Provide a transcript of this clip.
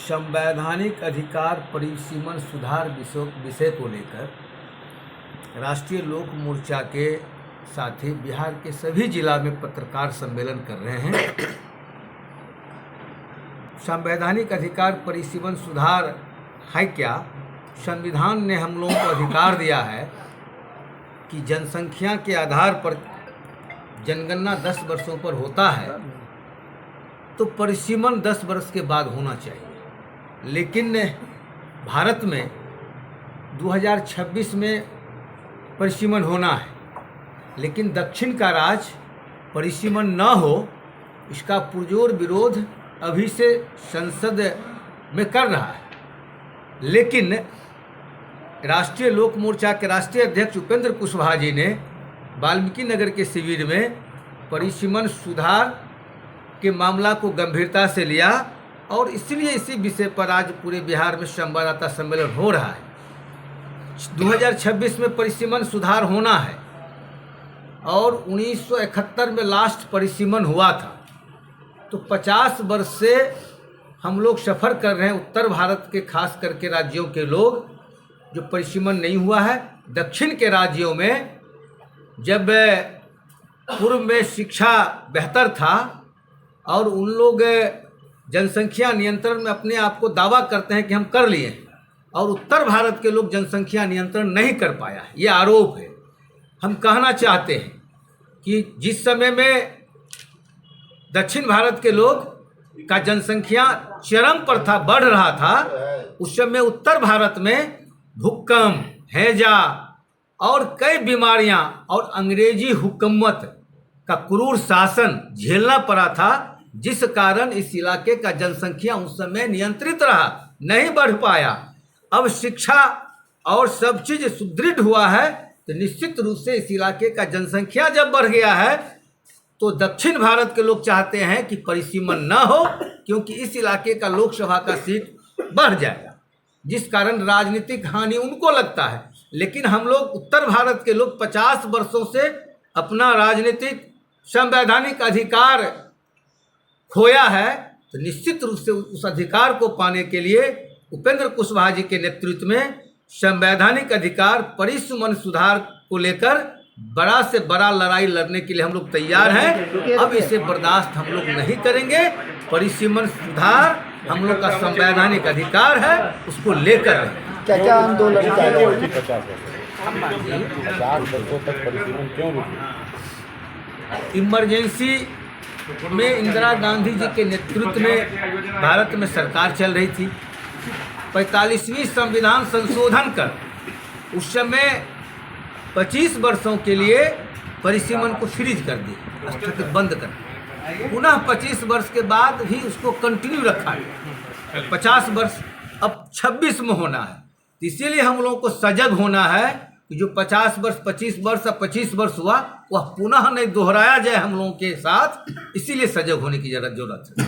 संवैधानिक अधिकार परिसीमन सुधार विषय को लेकर राष्ट्रीय लोक मोर्चा के साथी बिहार के सभी जिला में पत्रकार सम्मेलन कर रहे हैं। संवैधानिक अधिकार परिसीमन सुधार है क्या? संविधान ने हम लोगों को अधिकार दिया है कि जनसंख्या के आधार पर जनगणना 10 वर्षों पर होता है तो परिसीमन 10 वर्ष के बाद होना चाहिए। लेकिन भारत में 2026 में परिसीमन होना है, लेकिन दक्षिण का राज्य परिसीमन न हो इसका पुरजोर विरोध अभी से संसद में कर रहा है। लेकिन राष्ट्रीय लोक मोर्चा के राष्ट्रीय अध्यक्ष उपेंद्र कुशवाहा जी ने वाल्मीकि नगर के शिविर में परिसीमन सुधार के मामला को गंभीरता से लिया और इसलिए इसी विषय पर आज पूरे बिहार में संवाददाता सम्मेलन हो रहा है। 2026 में परिसीमन सुधार होना है और 1971 में लास्ट परिसीमन हुआ था, तो 50 वर्ष से हम लोग सफ़र कर रहे हैं। उत्तर भारत के खास करके राज्यों के लोग जो परिसीमन नहीं हुआ है, दक्षिण के राज्यों में जब पूर्व में शिक्षा बेहतर था और उन लोग जनसंख्या नियंत्रण में अपने आप को दावा करते हैं कि हम कर लिए हैं, और उत्तर भारत के लोग जनसंख्या नियंत्रण नहीं कर पाया है, ये आरोप है। हम कहना चाहते हैं कि जिस समय में दक्षिण भारत के लोग का जनसंख्या चरम पर था, बढ़ रहा था, उस समय उत्तर भारत में भूकंप, हैजा और कई बीमारियां और अंग्रेजी हुकूमत का क्रूर शासन झेलना पड़ा था, जिस कारण इस इलाके का जनसंख्या उस समय नियंत्रित रहा, नहीं बढ़ पाया। अब शिक्षा और सब चीज़ सुदृढ़ हुआ है तो निश्चित रूप से इस इलाके का जनसंख्या जब बढ़ गया है तो दक्षिण भारत के लोग चाहते हैं कि परिसीमन न हो, क्योंकि इस इलाके का लोकसभा का सीट बढ़ जाएगा, जिस कारण राजनीतिक हानि उनको लगता है। लेकिन हम लोग उत्तर भारत के लोग 50 वर्षों से अपना राजनीतिक संवैधानिक अधिकार खोया है, तो निश्चित रूप से उस अधिकार को पाने के लिए उपेंद्र कुशवाहा जी के नेतृत्व में संवैधानिक अधिकार परिसीमन सुधार को लेकर बड़ा से बड़ा लड़ाई लड़ने के लिए हम लोग तैयार हैं। अब इसे बर्दाश्त हम लोग नहीं करेंगे। परिसीमन सुधार हम लोग का संवैधानिक अधिकार है, उसको लेकर क्या क्या आंदोलन कर रहे हैं? 50 वर्षों तक परिसीमन क्यों रुकी? इमरजेंसी में इंदिरा गांधी जी के नेतृत्व में भारत में सरकार चल रही थी। 45वीं संविधान संशोधन कर उस समय 25 वर्षों के लिए परिसीमन को फ्रीज कर दिया, स्थगित बंद कर दिया। पुनः 25 वर्ष के बाद भी उसको कंटिन्यू रखा गया। 50 वर्ष अब 26 में होना है, इसीलिए हम लोगों को सजग होना है कि जो 50 वर्ष 25 वर्ष या 25 वर्ष हुआ वह पुनः नहीं दोहराया जाए हम लोगों के साथ। इसीलिए सजग होने की जरूरत है।